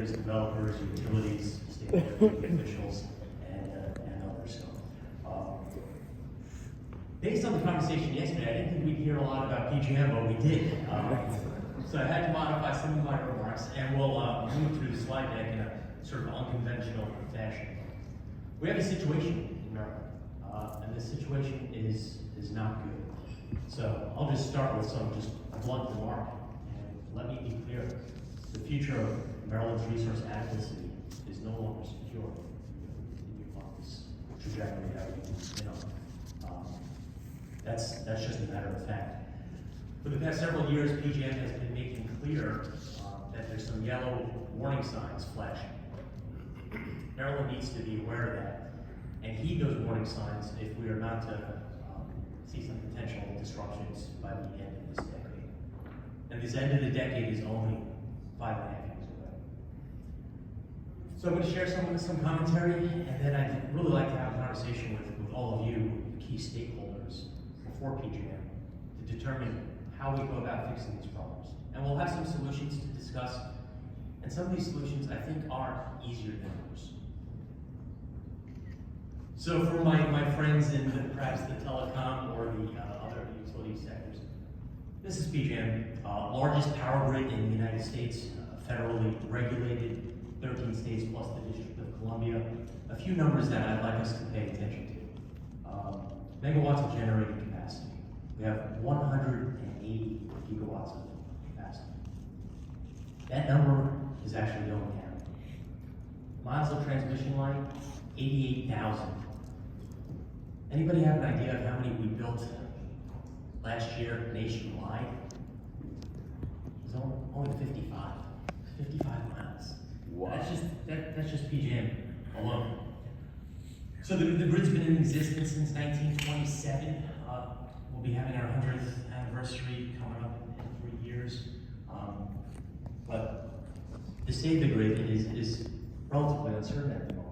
regulators, developers, utilities, state officials, and others. So, based on the conversation yesterday, I didn't think we'd hear a lot about PJM, but we did. So I had to modify some of my remarks, and we'll move through the slide deck in a sort of unconventional fashion. We have a situation in Maryland, and this situation is not good. So I'll just start with some just blunt remark, and let me be clear. The future of Maryland's resource adequacy is no longer secure. Continue on this trajectory that we've been on. That's just a matter of fact. For the past several years, PJM has been making clear that there's some yellow warning signs flashing. Maryland needs to be aware of that and heed those warning signs if we are not to see some potential disruptions by the end of this decade. And this end of the decade is only 5.5 years away. So I'm going to share some commentary, and then I'd really like to have a conversation with all of you, key stakeholders, before PJM, to determine how we go about fixing these problems. And we'll have some solutions to discuss, and some of these solutions I think are easier than others. So for my friends in perhaps the telecom or the other utility sectors, this is PJM, largest power grid in the United States, federally regulated, 13 states plus the District of Columbia. A few numbers that I'd like us to pay attention to. Megawatts of generating capacity. We have 180 gigawatts of capacity. That number is actually going down. Miles of transmission line, 88,000. Anybody have an idea of how many we built last year nationwide? It was only 55. 55 miles. Wow. That's just PJM alone. So the grid's been in existence since 1927. We'll be having our 100th anniversary coming up in 3 years. But the state of the grid is relatively uncertain at the moment.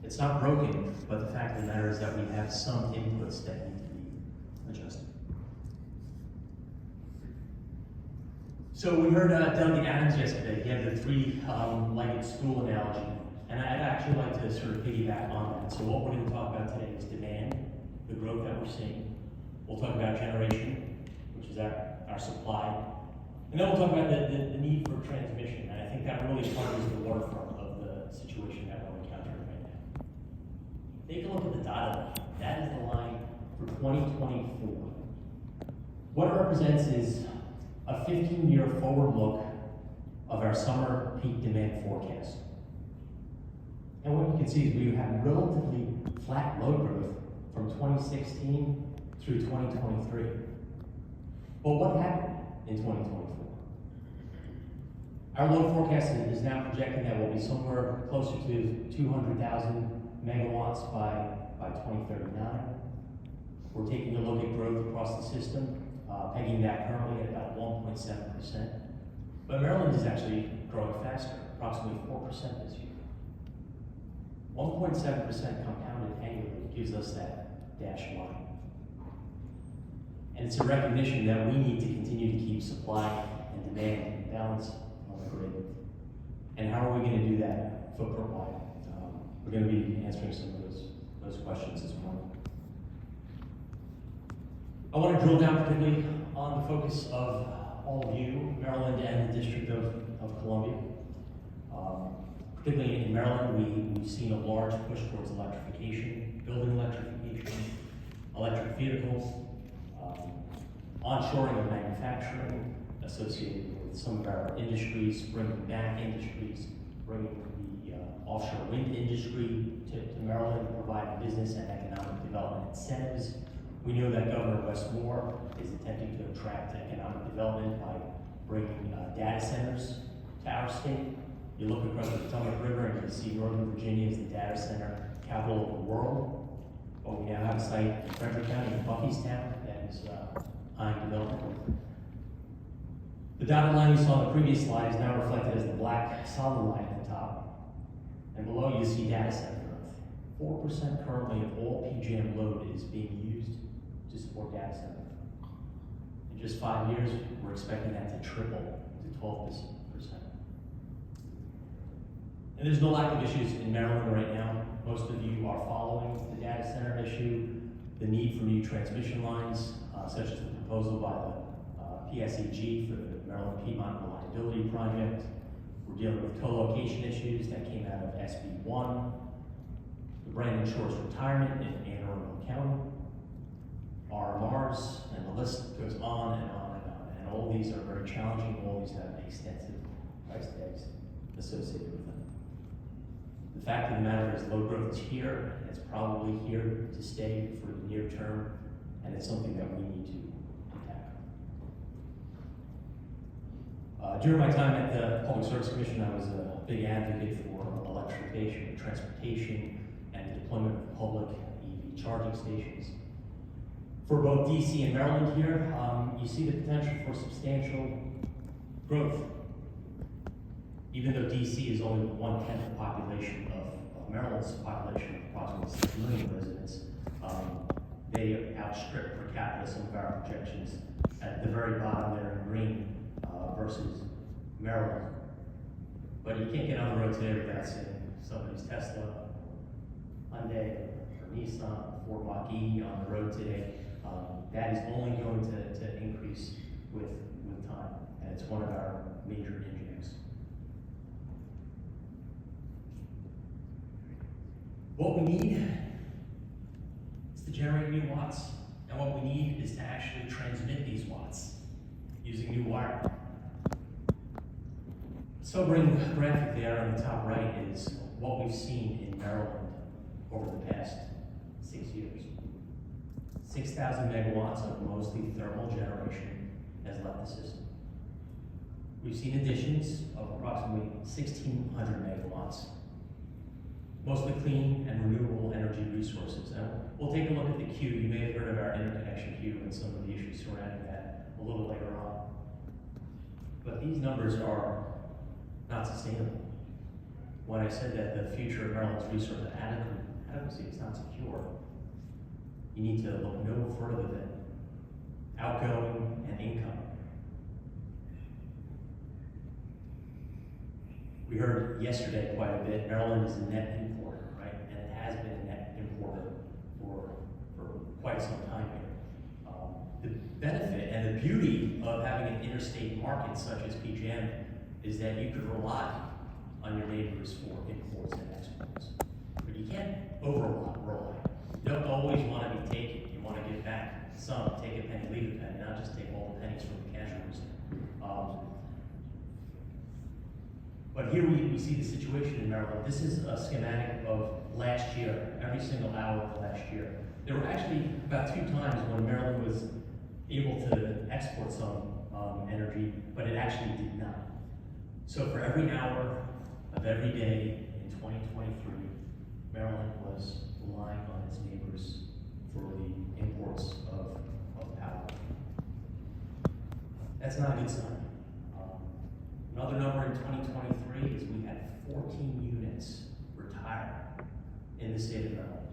It's not broken, but the fact of the matter is that we have some inputs that need to be adjusted. So we heard Delegate Adams yesterday. He had the three-legged stool analogy, and I'd actually like to sort of piggyback on that. So what we're going to talk about today is demand, the growth that we're seeing. We'll talk about generation, which is our supply, and then we'll talk about the need for transmission. And I think that really covers the waterfront of the situation that we're encountering right now. Take a look at the dotted line. That is the line for 2024. What it represents is a 15-year forward look of our summer peak demand forecast. And what you can see is we have relatively flat load growth from 2016 through 2023. But what happened in 2024? Our load forecast is now projecting that we'll be somewhere closer to 200,000 megawatts by 2039. We're taking a look at growth across the system, pegging that currently at about 1.7%. But Maryland is actually growing faster, approximately 4% this year. 1.7% compounded annually gives us that dashed line. And it's a recognition that we need to continue to keep supply and demand in balance on the grid. And how are we going to do that footprint-wide? We're going to be answering some of those questions this morning. I want to drill down particularly on the focus of all of you, Maryland and the District of Columbia. Particularly in Maryland, we've seen a large push towards electrification, building electrification, electric vehicles, onshoring of manufacturing associated with some of our industries, bringing back industries, bringing the offshore wind industry to Maryland, providing business and economic development incentives. We know that Governor Wes Moore is attempting to attract economic development by bringing data centers to our state. You look across the Potomac River and you see Northern Virginia as the data center capital of the world. But we now have a site in Frederick County in Buffystown that is eyeing development. The dotted line you saw in the previous slide is now reflected as the black solid line at the top. And below you see data center growth. 4% currently of all PJM load is being used to support data center. In just 5 years, we're expecting that to triple to 12%. And there's no lack of issues in Maryland right now. Most of you are following the data center issue, the need for new transmission lines, such as the proposal by the PSEG for the Maryland Piedmont Reliability Project. We're dealing with co-location issues that came out of SB1, the Brandon Shores retirement in Anne Arundel County, RMRs, and the list goes on and on and on. And all these are very challenging. All these have extensive price tags associated with them. The fact of the matter is load growth is here, and it's probably here to stay for the near term, and it's something that we need to tackle. During my time at the Public Service Commission, I was a big advocate for electrification of transportation and the deployment of public EV charging stations. For both DC and Maryland here, you see the potential for substantial growth. Even though DC is only 1/10 the population of Maryland's population of approximately 6 million residents, they outstrip per capita some of our projections at the very bottom there in green versus Maryland. But you can't get on the road today without seeing somebody's Tesla, Hyundai, or Nissan, Ford Mach-E on the road today. That is only going to increase with time, and it's one of our major injects. What we need is to generate new watts, and what we need is to actually transmit these watts using new wire. Sobering graphic there on the top right is what we've seen in Maryland over the past 6 years. 6,000 megawatts of mostly thermal generation has left the system. We've seen additions of approximately 1,600 megawatts, mostly clean and renewable energy resources. And we'll take a look at the queue. You may have heard of our interconnection queue and some of the issues surrounding that a little later on. But these numbers are not sustainable. When I said that the future of Maryland's resource adequacy is not secure, you need to look no further than outgoing and income. We heard yesterday quite a bit, Maryland is a net importer, right? And it has been a net importer for quite some time here. The benefit and the beauty of having an interstate market such as PJM is that you could rely on your neighbors for imports and exports. But you can't over-rely. You don't always want to be taken. You want to give back some, take a penny, leave a penny, not just take all the pennies from the cash register. But here we see the situation in Maryland. This is a schematic of last year, every single hour of last year. There were actually about 2 times when Maryland was able to export some energy, but it actually did not. So for every hour of every day in 2023, Maryland was relying on its neighbors for the imports of power. That's not a good sign. Another number in 2023 is we had 14 units retire in the state of Maryland,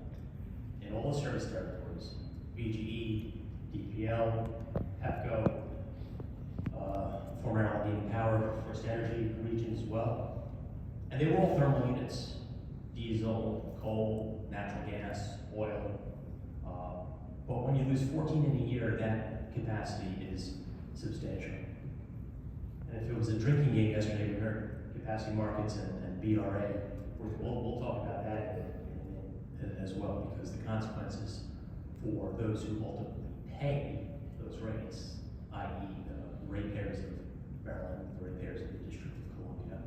in all the service territories, BGE, DPL, PEPCO, former Allegheny Power, First Energy region as well. And they were all thermal units, diesel, coal, natural gas, oil. But when you lose 14 in a year, that capacity is substantial. And if it was a drinking game yesterday, we heard capacity markets and BRA. We'll talk about that as well, because the consequences for those who ultimately pay those rates, i.e. the ratepayers of Maryland, the ratepayers of the District of Columbia,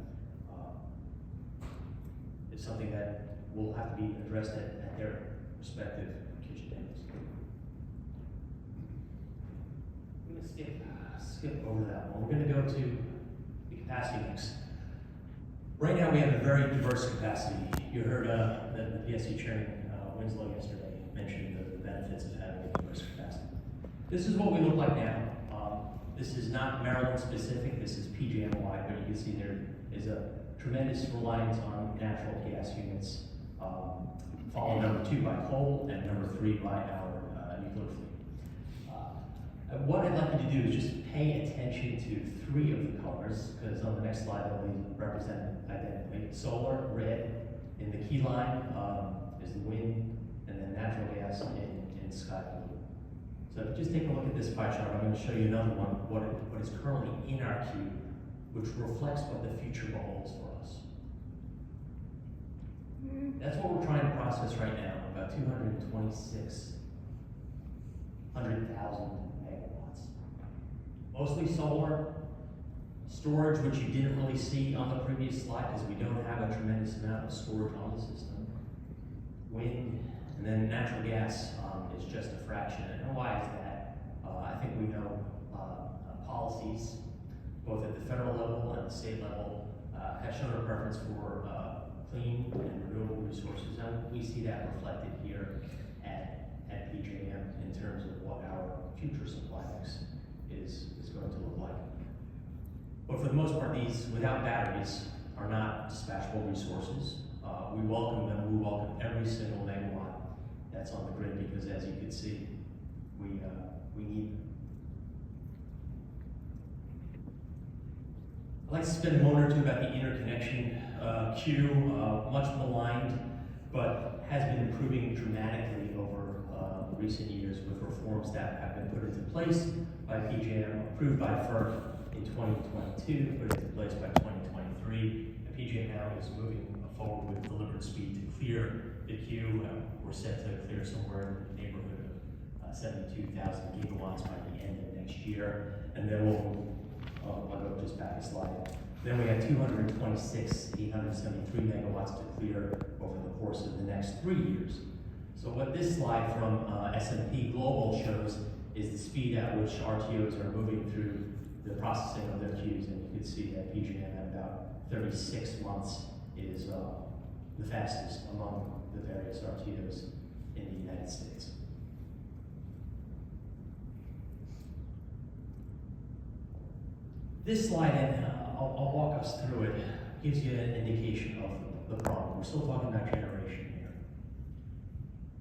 is something that will have to be addressed at their respective kitchen tables. I'm going to skip over that one. We're going to go to the capacity mix. Right now we have a very diverse capacity. You heard the PSC Chairman Winslow yesterday mention the benefits of having a diverse capacity. This is what we look like now. This is not Maryland specific, this is PJM wide, but you can see there is a tremendous reliance on natural gas units, followed number 2 by coal and number 3 by our nuclear fleet. What I'd like you to do is just pay attention to 3 of the colors, because on the next slide they'll be represented identically. Solar, red, in the key line is the wind, and then natural gas in sky blue. So just take a look at this pie chart. I'm going to show you another one, what is currently in our queue, which reflects what the future holds for us. That's what we're trying to process right now, about 226,000 megawatts. Mostly solar, storage, which you didn't really see on the previous slide because we don't have a tremendous amount of storage on the system. Wind, and then natural gas is just a fraction. And why is that? I think we know policies, both at the federal level and the state level, have shown a preference for clean and renewable resources, and we see that reflected here at PJM in terms of what our future supply mix is going to look like. But for the most part, these, without batteries, are not dispatchable resources. We welcome them. We welcome every single megawatt that's on the grid because, as you can see, we need them. I'd like to spend a moment or two about the interconnection queue, much maligned, but has been improving dramatically over recent years with reforms that have been put into place by PJM, approved by FERC in 2022, put into place by 2023. And PJM now is moving forward with deliberate speed to clear the queue. We're set to clear somewhere in the neighborhood of 72,000 gigawatts by the end of next year. And then I'll go just back a slide. Then we have 226,873 megawatts to clear over the course of the next 3 years. So what this slide from S&P Global shows is the speed at which RTOs are moving through the processing of their queues. And you can see that PJM at about 36 months is the fastest among the various RTOs in the United States. This slide, and I'll walk us through it, gives you an indication of the problem. We're still talking about generation here.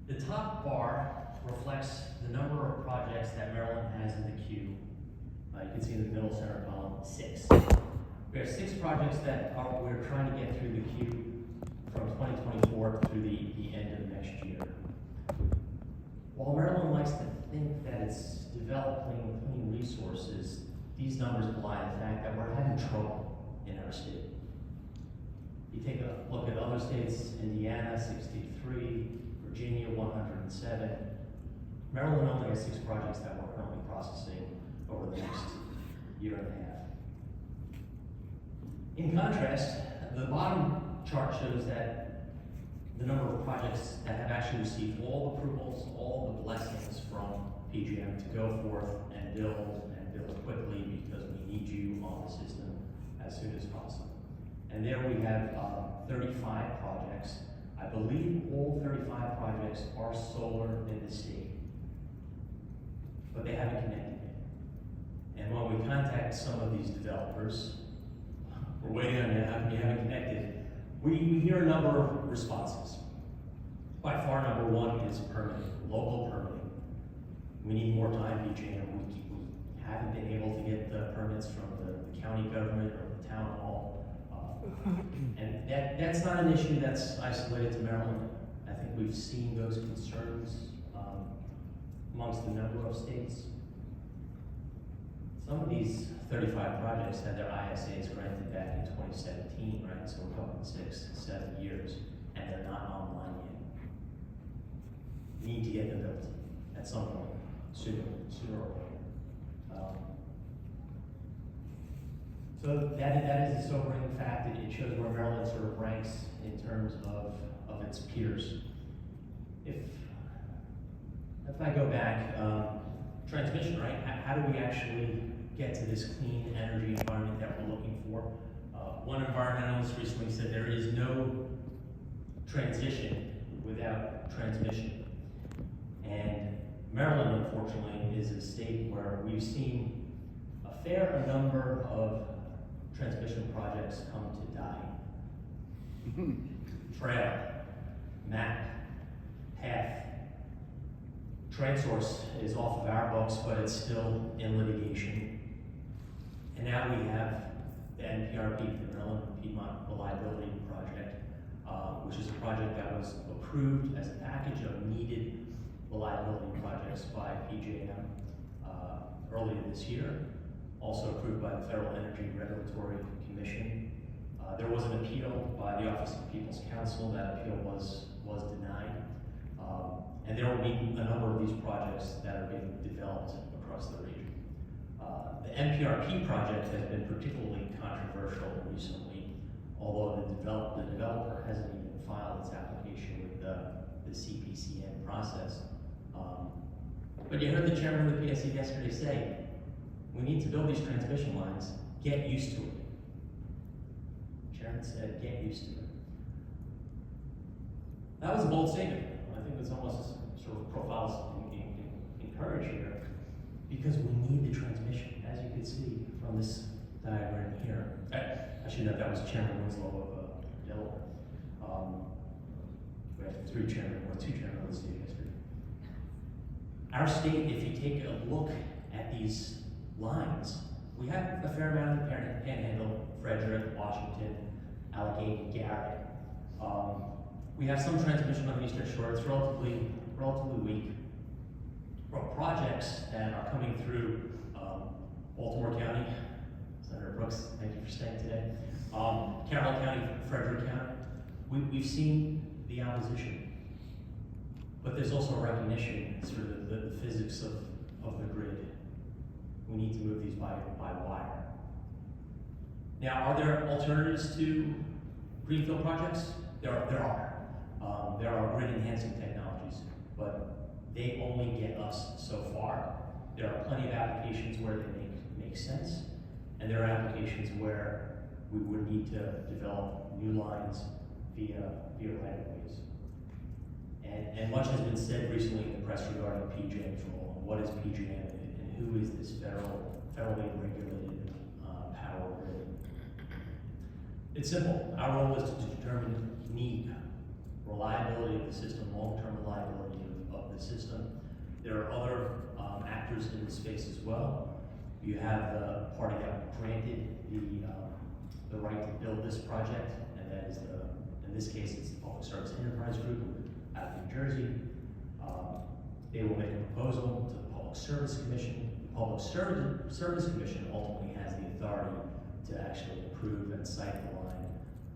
The top bar reflects the number of projects that Maryland has in the queue. You can see in the middle center column, 6. We have 6 projects that we're trying to get through the queue from 2024 through the end of next year. While Maryland likes to think that it's developing clean resources, these numbers belie the fact that we're having trouble in our state. You take a look at other states, Indiana, 63, Virginia, 107. Maryland only has 6 projects that we're currently processing over the next year and a half. In contrast, the bottom chart shows that the number of projects that have actually received all approvals, all the blessings from PJM to go forth and build quickly because we need you on the system as soon as possible. And there we have 35 projects. I believe all 35 projects are solar in the state, but they haven't connected yet. And when we contact some of these developers, we're waiting on you, how come you haven't connected? We hear a number of responses. By far, number one is permitting, local permitting. We need more time, PJM. We haven't been able to get the permits from the county government or the town hall. And that's not an issue that's isolated to Maryland. I think we've seen those concerns amongst a number of states. Some of these 35 projects had their ISAs granted back in 2017, right? So we're talking 6, 7 years, and they're not online yet. We need to get them built at some point, sooner or later. So that is a sobering fact. It shows where Maryland sort of ranks in terms of its peers. If I go back, transmission, right? How do we actually get to this clean energy environment that we're looking for? One environmentalist recently said there is no transition without transmission. And Maryland, unfortunately, is a state where we've seen a fair number of transmission projects come to die. Trail, map, path, TransSource is off of our books, but it's still in litigation. And now we have the NPRP, the Maryland Piedmont Reliability Project, which is a project that was approved as a package of needed reliability projects by PJM earlier this year, also approved by the Federal Energy Regulatory Commission. There was an appeal by the Office of the People's Counsel. That appeal was denied. And there will be a number of these projects that are being developed across the region. The NPRP project has been particularly controversial recently, although the developer hasn't even filed its application with the CPCN process. But you heard the chairman of the PSC yesterday say, we need to build these transmission lines, get used to it. Chairman said, get used to it. That was a bold statement. I think it's almost sort of profiles encourage here, because we need the transmission, as you can see from this diagram here. I should note that was Chairman Winslow of Delaware. We had two chairmen of the state yesterday. Our state, if you take a look at these lines, we have a fair amount of the Panhandle, Frederick, Washington, Allegheny, Garrett. We have some transmission on the Eastern Shore. It's relatively weak. Projects that are coming through Baltimore County, Senator Brooks, thank you for staying today. Carroll County, Frederick County. We've seen the opposition, but there's also a recognition, sort of the physics of the grid. We need to move these by wire. Now, are there alternatives to greenfield projects? There are. There are grid enhancing technologies, but they only get us so far. There are plenty of applications where they make sense, and there are applications where we would need to develop new lines via right-of-ways. And much has been said recently in the press regarding PJM's role, and what is PJM, and who is this federally regulated power grid. It's simple. Our role is to determine need, reliability of the system, long-term reliability of the system. There are other actors in the space as well. You have the party that granted the right to build this project, and that is in this case, it's the Public Service Enterprise Group out of New Jersey. They will make a proposal to the Public Service Commission. The Public Service Commission ultimately has the authority to actually approve and cite the line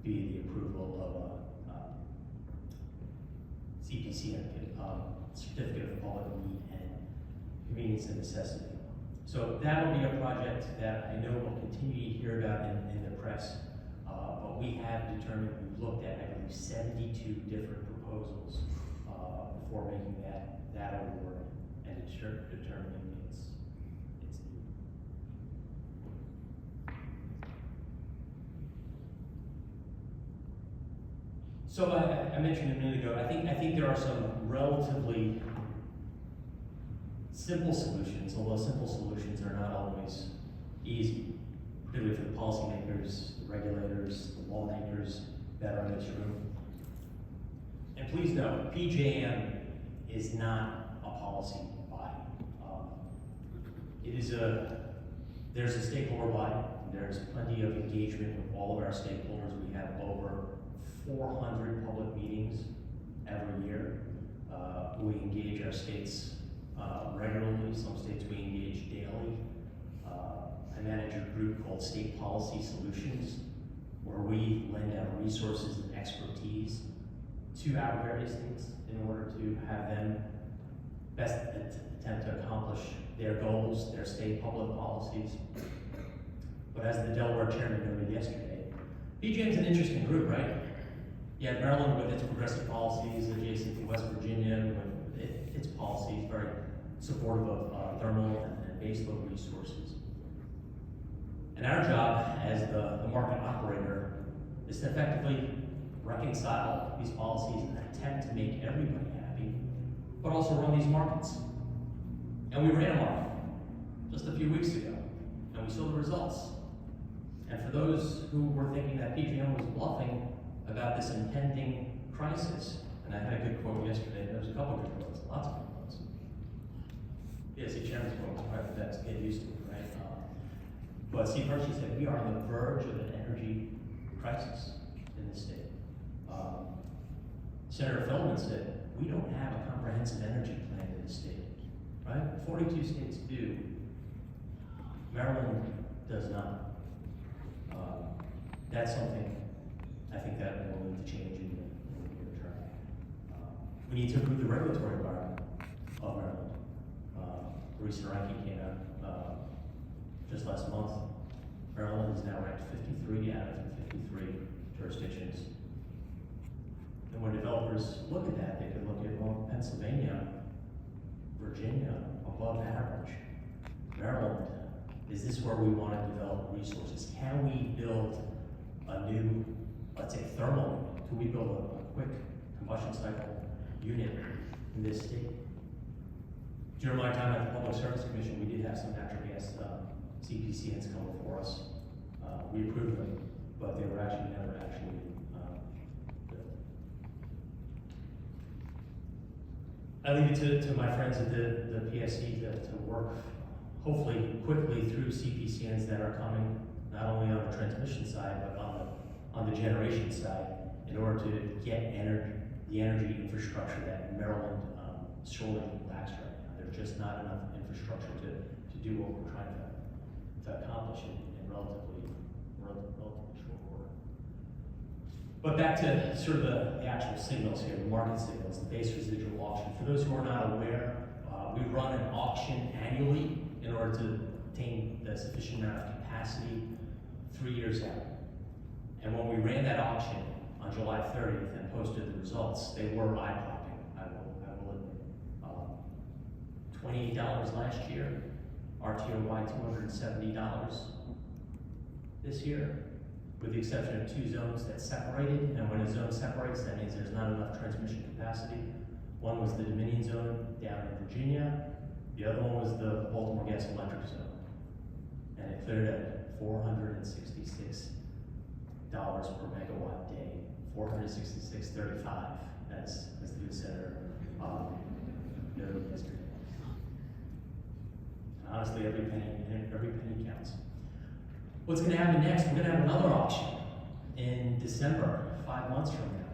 via the approval of CPCN, Certificate of Public Need and Convenience and Necessity. So that will be a project that I know we'll continue to hear about in the press, but we have determined, we've looked at, I believe, 72 different proposals before making that award and determining its need. So I mentioned a minute ago, I think there are some relatively simple solutions, although simple solutions are not always easy, particularly for the policymakers, the regulators, the lawmakers that are in this room. And please note, PJM is not a policy body. There's a stakeholder body. There's plenty of engagement with all of our stakeholders. We have over 400 public meetings every year. We engage our states regularly. Some states we engage daily. I manage a group called State Policy Solutions, where we lend our resources and expertise to our various states in order to have them best attempt to accomplish their goals, their state public policies. But as the Delaware chairman noted yesterday, PJM's an interesting group, right? You have Maryland with its progressive policies, adjacent to West Virginia with its policies, very supportive of thermal and baseload resources. And our job as the market operator is to effectively reconcile these policies and attempt to make everybody happy, but also run these markets. And we ran a market just a few weeks ago, and we saw the results. And for those who were thinking that PJM was bluffing about this impending crisis, and I had a good quote yesterday, there was a couple of good quotes, lots of good quotes. Yes, the chairman's going to try to get used to it, right? But Steve Hershey said we are on the verge of an energy crisis in the state. Senator Feldman said we don't have a comprehensive energy plan in the state, right? 42 states do. Maryland does not. That's something I think that will need to change in the near term. We need to improve the regulatory environment of Maryland. A recent ranking came out just last month. Maryland is now ranked 53 out of 53 jurisdictions. And when developers look at that, they can look at, well, Pennsylvania, Virginia, above average. Maryland, is this where we want to develop resources? Can we build a new, let's say, thermal unit? Can we build a quick combustion cycle unit in this state? During my time at the Public Service Commission, we did have some natural gas CPCNs come before us. We approved them, but they were actually never actually built. I leave it to my friends at the PSC to work hopefully quickly through CPCNs that are coming, not only on the transmission side, but on the generation side, in order to get the energy infrastructure that Maryland sorely lacks right now. There's just not enough infrastructure to do what we're trying to accomplish in relatively short order. But back to sort of the actual signals here, the market signals, the base residual auction. For those who are not aware, we run an auction annually in order to obtain the sufficient amount of capacity 3 years out. And when we ran that auction on July 30th and posted the results, they were eye-popping, I will admit. $28 last year, RTOY $270 this year, with the exception of 2 zones that separated. And when a zone separates, that means there's not enough transmission capacity. One was the Dominion zone down in Virginia. The other one was the Baltimore Gas Electric zone. And it cleared at $466 per megawatt day, $466.35, as the good senator noted yesterday. And honestly, every penny counts. What's going to happen next? We're going to have another auction in December, 5 months from now.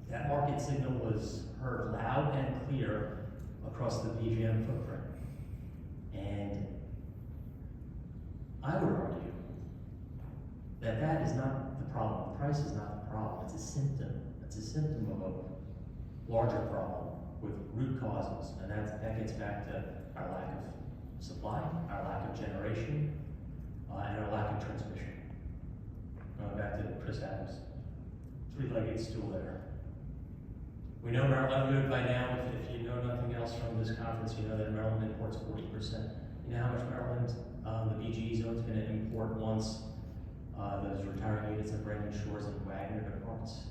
That market signal was heard loud and clear across the PJM footprint. And I would argue that that is not the problem. The price is not the problem. It's a symptom. It's a symptom of a larger problem with root causes. And that gets back to our lack of supply, our lack of generation, and our lack of transmission. Going back to Chris Adams' three-legged stool there. We know Maryland, by now, if you know nothing else from this conference, you know that Maryland imports 40%. You know how much Maryland, the BGE zone, is going to import once those retiring units of Brandon Shores and Wagner departs?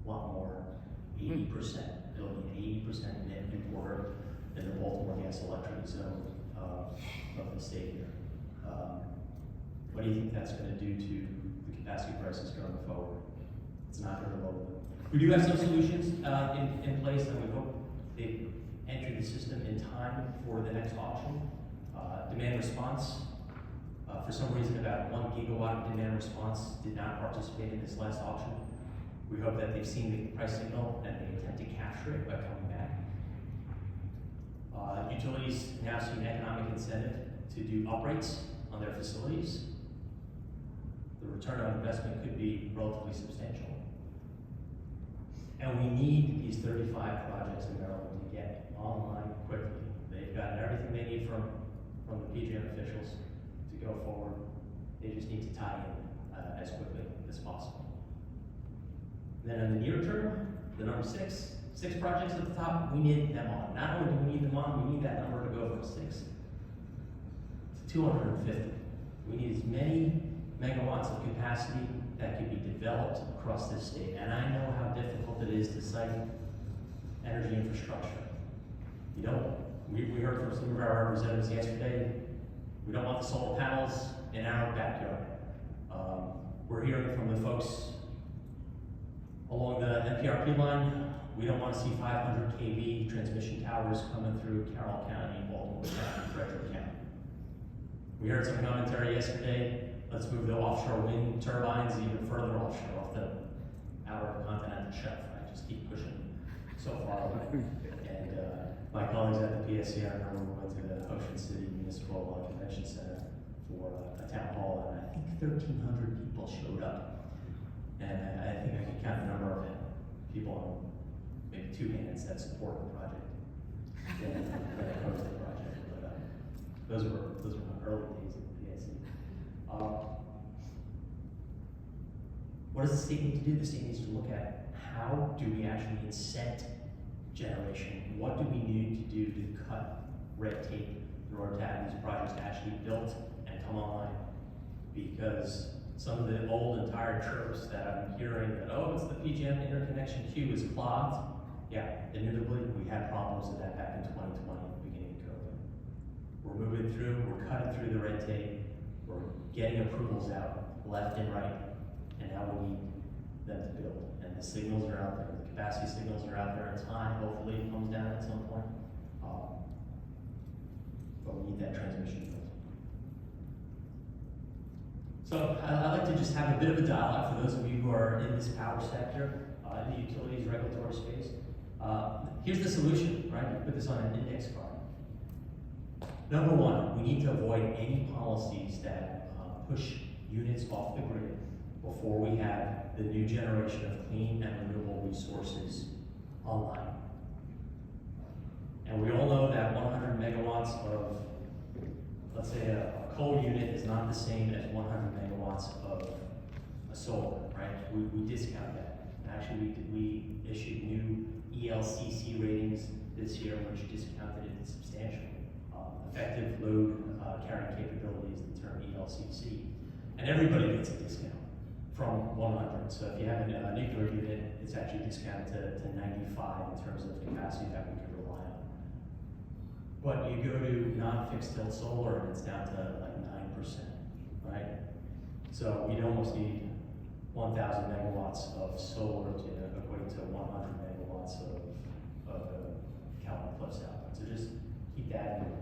A lot more, 80%. It'll be 80% net importer in the Baltimore Gas Electric zone of the state here. What do you think that's going to do to the capacity prices going forward? It's not going to lower them. We do have some solutions in place, and we hope they enter the system in time for the next auction. Demand response, for some reason about 1 gigawatt of demand response did not participate in this last auction. We hope that they've seen the price signal and they intend to capture it by coming back. Utilities now see an economic incentive to do uprates on their facilities. The return on investment could be relatively substantial. And we need these 35 projects in Maryland to get online quickly. They've gotten everything they need from the PJM officials to go forward. They just need to tie in as quickly as possible. Then in the near term, the number 6 projects at the top, we need them on. Not only do we need them on, we need that number to go from 6 to 250. We need as many megawatts of capacity that could be developed across this state. And I know how difficult it is to site energy infrastructure. You know, we heard from some of our representatives yesterday, we don't want the solar panels in our backyard. We're hearing from the folks Along the NPRP line, we don't want to see 500 kV transmission towers coming through Carroll County, Baltimore County, Frederick County. We heard some commentary yesterday. Let's move the offshore wind turbines even further offshore, off the outer continental shelf. I just keep pushing so far away. And my colleagues at the PSC, I remember we went to the Ocean City Municipal Convention Center for a town hall, and I think 1,300 people showed up. And I think I can count the number of people on maybe 2 hands that support the project and that opposed the project. But those were my early days at the PSC. What does the state need to do? The state needs to look at how do we actually incent generation? What do we need to do to cut red tape in order to have these projects actually built and come online? Because some of the old and tired chirps that I'm hearing that, oh, it's the PJM interconnection queue is clogged. Yeah, admittedly, we had problems with that back in 2020, beginning of COVID. We're moving through, we're cutting through the red tape, we're getting approvals out left and right, and now we need them to build. And the signals are out there, the capacity signals are out there, it's high, hopefully it comes down at some point. But we need that transmission built. So I'd like to just have a bit of a dialogue for those of you who are in this power sector, in the utilities regulatory space. Here's the solution, right? You put this on an index card. Number one, we need to avoid any policies that push units off the grid before we have the new generation of clean and renewable resources online. And we all know that 100 megawatts of, let's say, a coal unit is not the same as 100 megawatts of a solar, right? We discount that. Actually, we issued new ELCC ratings this year, which discounted it substantially. Effective load carrying capability is the term ELCC. And everybody gets a discount from 100. So if you have a nuclear unit, it's actually discounted to 95 in terms of capacity that we can rely on. But you go to non-fixed tilt solar and it's down to like 9%, right? So we'd almost need 1,000 megawatts of solar to equate to 100 megawatts of Calvin Cliffs output. So just keep that in mind.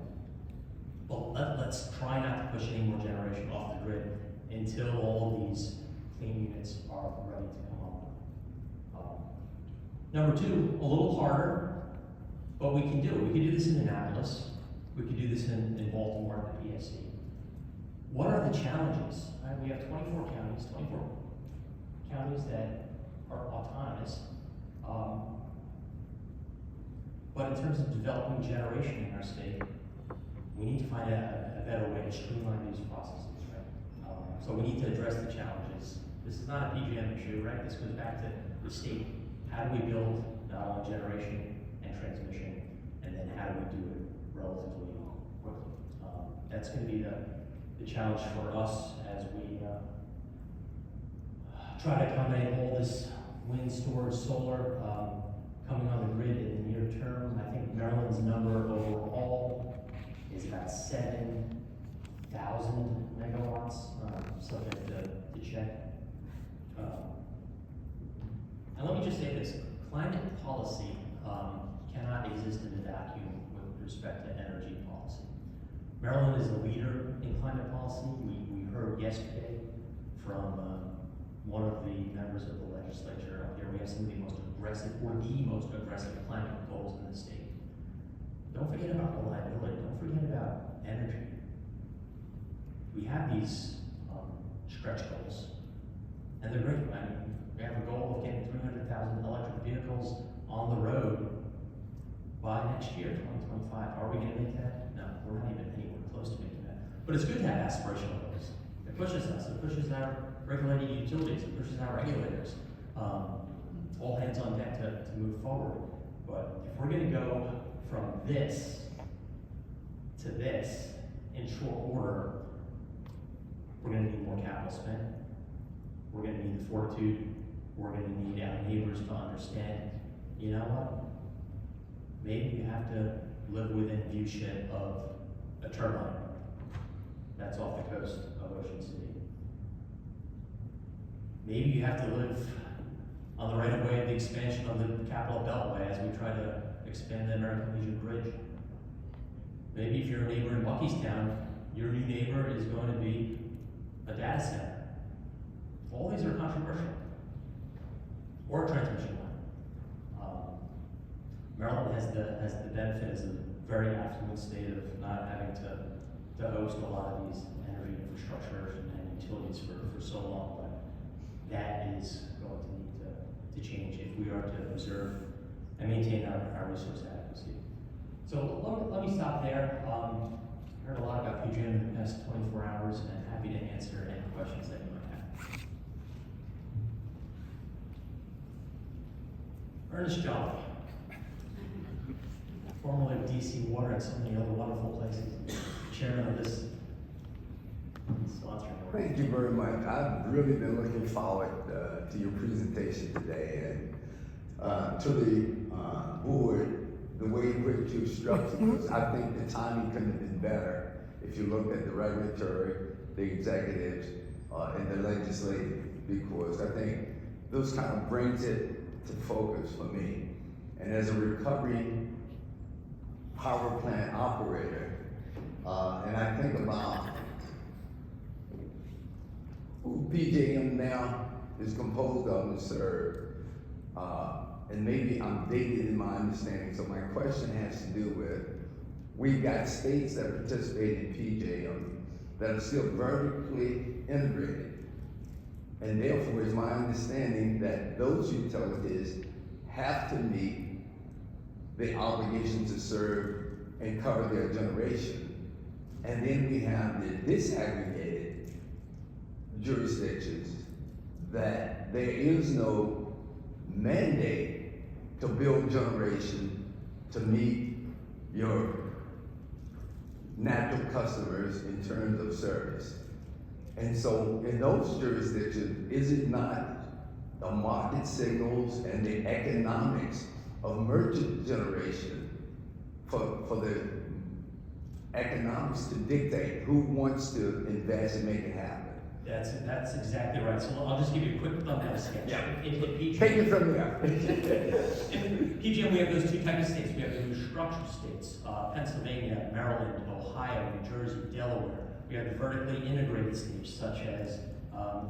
But let's try not to push any more generation off the grid until all of these clean units are ready to come on. Number two, a little harder, but we can do it. We can do this in Annapolis. We can do this in Baltimore at the PSC. What are the challenges? Right? We have 24 counties that are autonomous. But in terms of developing generation in our state, we need to find a better way to streamline these processes, right? So we need to address the challenges. This is not a PJM issue, right? This goes back to the state. How do we build not only generation and transmission, and then how do we do it relatively quickly? That's going to be the challenge for us as we try to accommodate all this wind, storage, solar coming on the grid in the near term. I think Maryland's number overall is about 7,000 megawatts, subject to check. And let me just say this, climate policy cannot exist in a vacuum with respect to energy policy. Maryland is a leader in climate policy. We heard yesterday from one of the members of the legislature up here. We have some of the most aggressive, or the most aggressive climate goals in the state. Don't forget about reliability. Don't forget about energy. We have these stretch goals, and they're great. I mean, we have a goal of getting 300,000 electric vehicles on the road by next year, 2025. Are we going to make that? No, we're not even anywhere close to making that. But it's good to have aspirational goals. It pushes us. It pushes our regulated utilities. It pushes our regulators. All hands on deck to move forward. But if we're going to go from this to this in short order, we're going to need more capital spend. We're going to need the fortitude. We're going to need our neighbors to understand, you know what? Maybe you have to live within viewshed of a turbine that's off the coast of Ocean City. Maybe you have to live on the right of way of the expansion of the Capitol Beltway as we try to expand the American Legion Bridge. Maybe if you're a neighbor in Buckystown, your new neighbor is going to be a data center. All these are controversial. Or a transmission line. Maryland has the benefit as a very affluent state of not having to host a lot of these energy infrastructure and utilities for so long, but that is going to need to change if we are to preserve and maintain our resource adequacy. So let me stop there. Heard a lot about PJM in the past 24 hours, and happy to answer any questions that you might have. Ernest Jolly, formerly of DC Water and so many other wonderful places, chairman of this sponsoring board. Thank you very much. I've really been looking forward to your presentation today, and to the board, the way in which you structured this. I think the timing couldn't have been better if you look at the regulatory, the executives, and the legislative, because I think those kind of brings it to focus for me. And as a recovering power plant operator, and I think about who PJM now is composed of and served, and maybe I'm dated in my understanding, so my question has to do with, we've got states that participate in PJM that are still vertically integrated. And therefore, it's my understanding that those utilities have to meet the obligation to serve and cover their generation. And then we have the disaggregated jurisdictions that there is no mandate to build generation to meet your natural customers in terms of service. And so in those jurisdictions, is it not the market signals and the economics of merchant generation for the economics to dictate who wants to invest and make it happen? That's exactly right. So I'll just give you a quick thumbnail sketch. Yeah. In PJM, Take it from there. in PJM, we have those two types of states. We have the new structured states, Pennsylvania, Maryland, Ohio, New Jersey, Delaware. We have the vertically integrated states such as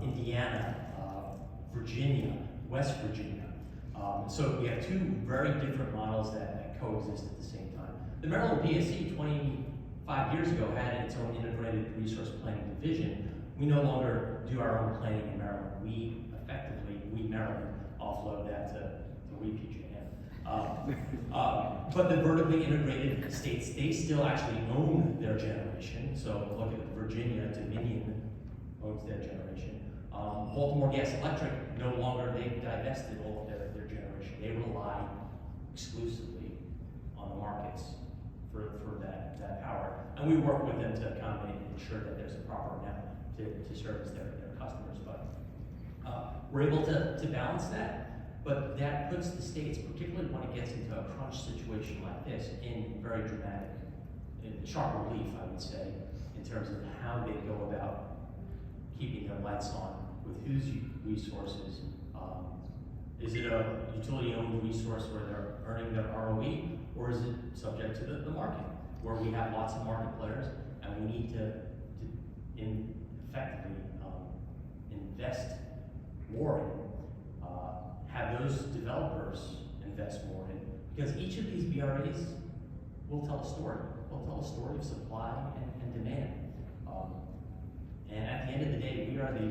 Indiana, Virginia, West Virginia. So we have two very different models that coexist at the same time. The Maryland PSC 25 years ago had its own integrated resource planning division. We no longer do our own planning in Maryland. We Maryland, offload that to we PJM. But the vertically integrated states, they still actually own their generation. So look at Virginia, Dominion owns their generation. Baltimore Gas Electric, no longer, they've divested all of their generation. They rely exclusively on the markets for that power. And we work with them to accommodate and ensure that there's a proper amount to service their customers. But we're able to balance that, but that puts the states, particularly when it gets into a crunch situation like this, in very dramatic, sharp relief, I would say, in terms of how they go about keeping their lights on with whose resources. Is it a utility-owned resource where they're earning their ROE, or is it subject to the market, where we have lots of market players and we need to effectively invest more in, have those developers invest more in, because each of these BRAs will tell a story. Will tell a story of supply and demand. And at the end of the day, we are the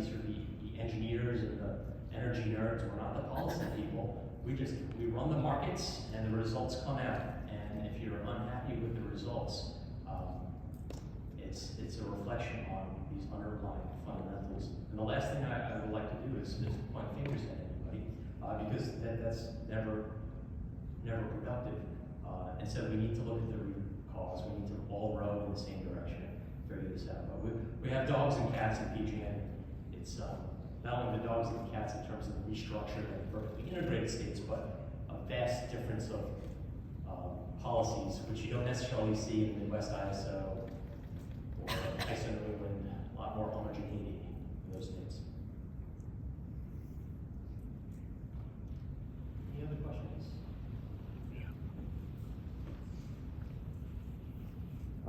engineers and the energy nerds. We're not the policy people. We run the markets and the results come out. And if you're unhappy with the results, it's a reflection on these underlying fundamentals. And the last thing I would like to do is point fingers at anybody, because that's never productive. And so we need to look at the root cause. We need to all row in the same direction and figure this out. But we have dogs and cats in PJM. It's not only the dogs and the cats in terms of the restructure and vertically integrated states, but a vast difference of policies, which you don't necessarily see in the Midwest ISO or ISO New England. A lot more homogeneity in those states.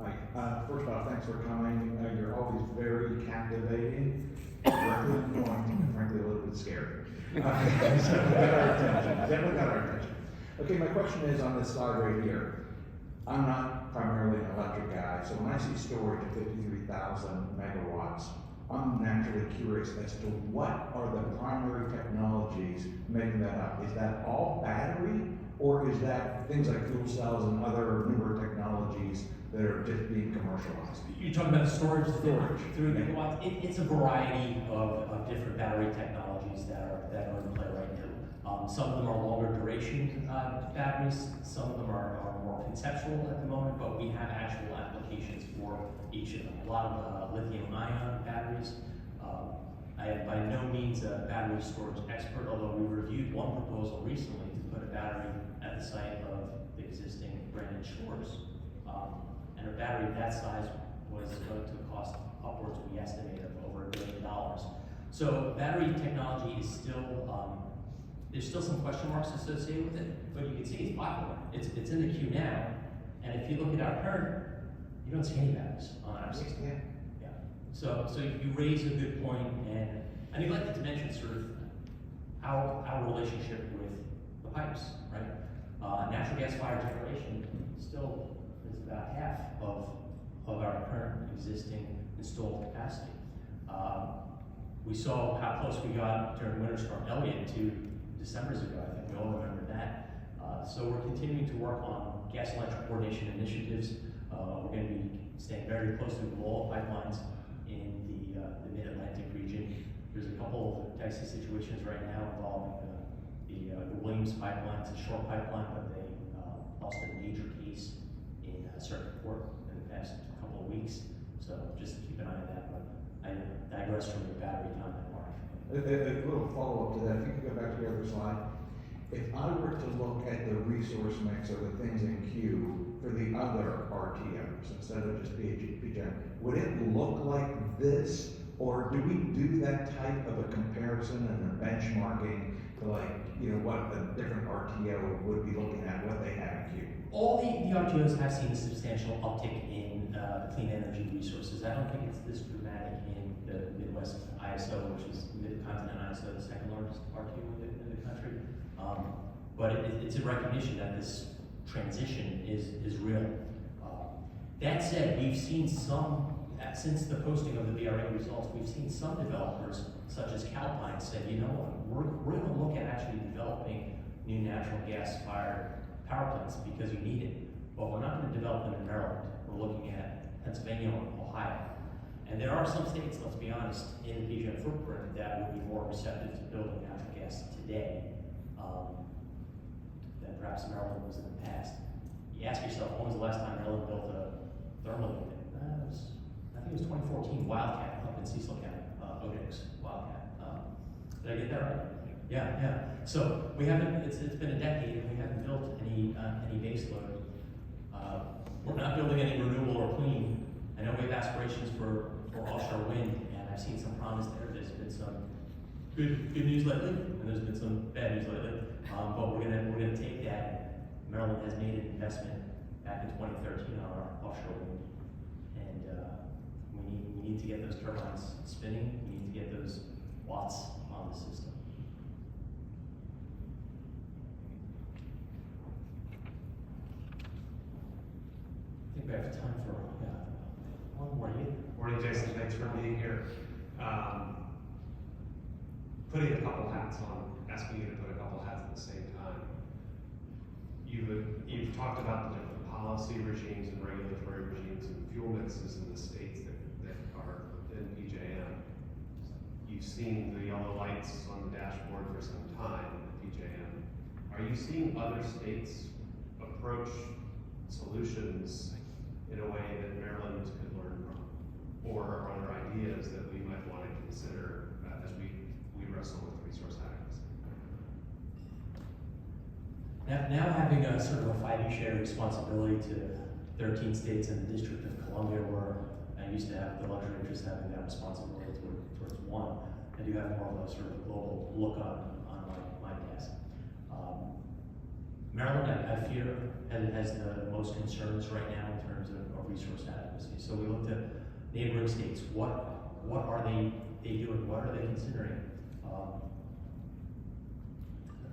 Hi, first off, thanks for coming. You're always very captivating, directly to the point, and frankly a little bit scary. So we got our attention, definitely got our attention. Okay, my question is on this slide right here. I'm not primarily an electric guy, so when I see storage of 53,000 megawatts, I'm naturally curious as to what are the primary technologies making that up? Is that all battery, or is that things like fuel cells and other newer technologies that are just being commercialized? You're talking about storage? Storage. 3 megawatts? It's a variety of different battery technologies that are in play right now. Some of them are longer duration batteries, some of them are more conceptual at the moment, but we have actual applications for each of them. A lot of lithium ion batteries. I am by no means a battery storage expert, although we reviewed one proposal recently to put a battery at the site of the existing Brandon Shores. And a battery that size was going to cost upwards, we estimate, of over $1 billion. So battery technology is still, there's still some question marks associated with it, but you can see it's popular. It's in the queue now, and if you look at our current, you don't see any batteries on our system. Yeah. So you raise a good point, and you'd like to mention sort of our relationship with the pipes, right? Natural gas fired generation still is about half of our current existing installed capacity. We saw how close we got during Winter Storm Elliott 2 Decembers ago. I think we all remember that. So we're continuing to work on gas electric coordination initiatives. We're going to be staying very closely with all pipelines in the Mid-Atlantic region. There's a couple of dicey situations right now involving the Williams pipeline. It's a short pipeline, but they lost a major case in circuit court in the past couple of weeks. So just keep an eye on that. But I digress from your battery comment, Mark. A little follow-up to that, if you could go back to the other slide. If I were to look at the resource mix or the things in queue for the other RTMs instead of just PJM, would it look like this? Or do we do that type of a comparison and a benchmarking to, like, you know, what a different RTO would be looking at, what they have in queue? All the RTOs have seen a substantial uptick in the clean energy resources. I don't think it's this dramatic in the Midwest ISO, which is Mid-Continent ISO, the second largest RTO in the country. But it's a recognition that this transition is real. That said, we've seen some, since the posting of the BRA results, we've seen some developers, such as Calpine, say, you know what, we're going to look at actually developing new natural gas-fired power plants because you need it. But we're not going to develop them in Maryland. We're looking at Pennsylvania or Ohio. And there are some states, let's be honest, in the PJM footprint that would be more receptive to building natural gas today than perhaps Maryland was in the past. You ask yourself, when was the last time Maryland built a thermal unit? I think it was 2014, Wildcat, up in Cecil County, Oaks, Wildcat. Did I get that right? Yeah. So we haven't, it's been a decade and we haven't built any base load. We're not building any renewable or clean. I know we have aspirations for offshore wind, and I've seen some promise there. There's been some good news lately, and there's been some bad news lately. But we're gonna take that. Maryland has made an investment back in 2013 on our offshore wind, and we need to get those turbines spinning. We need to get those watts on the system. I think we have time for one more. Morning, Jason. Thanks for being here. Putting a couple hats on, asking you to put a couple hats at the same time. You've talked about the different policy regimes and regulatory regimes and fuel mixes in the states that are within PJM. You've seen the yellow lights on the dashboard for some time in the PJM. Are you seeing other states approach solutions in a way that Maryland could learn from? Or are there ideas that we might want to consider as we wrestle with resource adequacy? Now having a sort of a fiduciary responsibility to 13 states and the District of Columbia, where I used to have the luxury of just having that responsibility towards one, I do have more of a sort of global look on my desk. Maryland, I fear, has the most concerns right now in terms of resource adequacy. So we looked at neighboring states. What are they doing? What are they considering?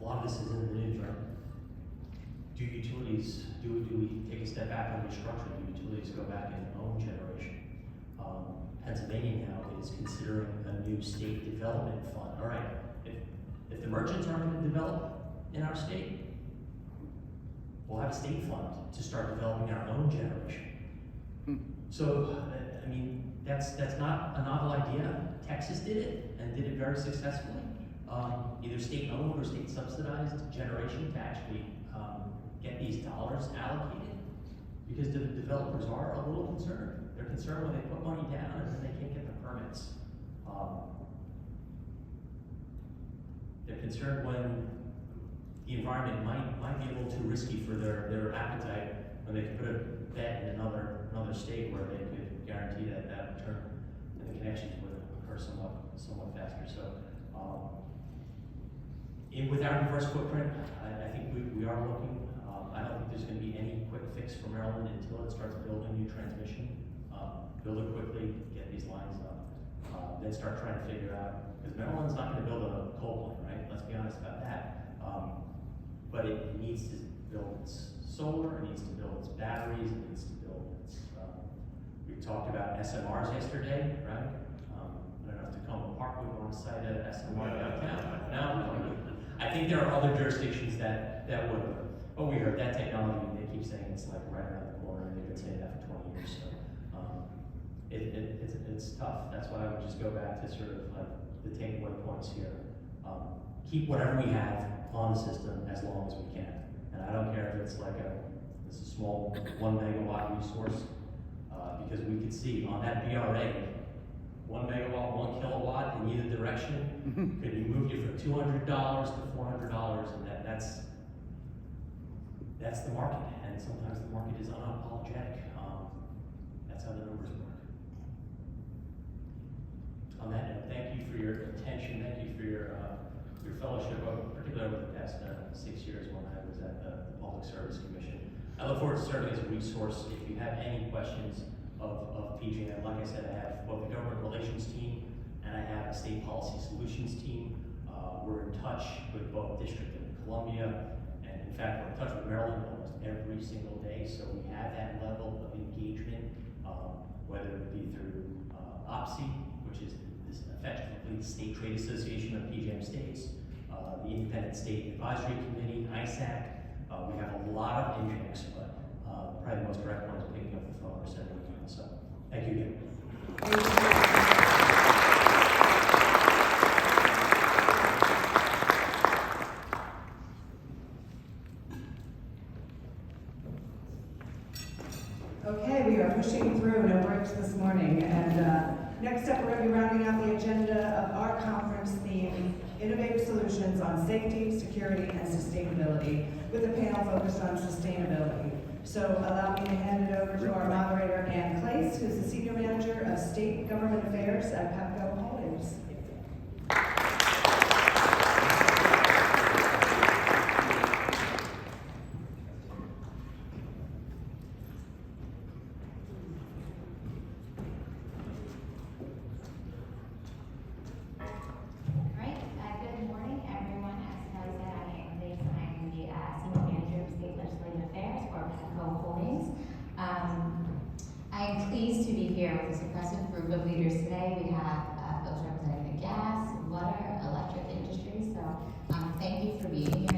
A lot of this is in the news, right? Do utilities, do we take a step back and restructure? Do utilities go back and own generation? Pennsylvania now is considering a new state development fund. All right, if the merchants aren't going to develop in our state, we'll have a state fund to start developing our own generation. So, I mean, that's not a novel idea. Texas did it and did it very successfully. Either state owned or state subsidized generation to actually get these dollars allocated, because the developers are a little concerned. They're concerned when they put money down and then they can't get the permits. They're concerned when the environment might be a little too risky for their appetite, when they could put a bet in another state where they could guarantee that return and the connections would occur somewhat faster. So, with our diverse footprint, I think we are looking. I don't think there's going to be any quick fix for Maryland until it starts building new transmission. Build it quickly, get these lines up, then start trying to figure out, because Maryland's not going to build a coal plant, right? Let's be honest about that. But it needs to build its solar, it needs to build its batteries, it needs to build its, we talked about SMRs yesterday, right? I don't know if Tacoma Park would want to cite an SMR downtown. No? I think there are other jurisdictions that would. But we heard that technology, they keep saying it's like right around the corner, and they've been saying that for 20 years. So it's tough. That's why I would just go back to sort of like the takeaway points here. Keep whatever we have on the system as long as we can. And I don't care if it's like it's a small 1 megawatt resource, because we could see on that BRA, 1 megawatt, 1 kilowatt in either direction could be moved you from $200 to $400, and that's the market. And sometimes the market is unapologetic. That's how the numbers work. On that note, thank you for your attention. Thank you for your fellowship, particularly over the past 6 years when I was at the Public Service Commission. I look forward to serving as a resource. If you have any questions of PJM, like I said, I have both the government relations team and I have a state policy solutions team. We're in touch with both District and Columbia, and in fact, we're in touch with Maryland almost every single day, so we have that level of engagement, whether it be through OPSI, which is this effectively the State Trade Association of PJM states, the Independent State Advisory Committee, ISAC. We have a lot of intakes, but probably the most direct one is picking up the phone or sending an email. So, thank you again. Okay, we are pushing through, no breaks this morning. And next up, we're going to be rounding out the agenda of our conference theme, Innovative Solutions on Safety, Security, and Sustainability, with a panel focused on sustainability. So allow me to hand it over to our moderator, Ann Clace, who's the Senior Manager of State Government Affairs at PepCo Holdings. I'm pleased to be here with this impressive group of leaders today. We have folks representing the gas, water, electric industry, so thank you for being here.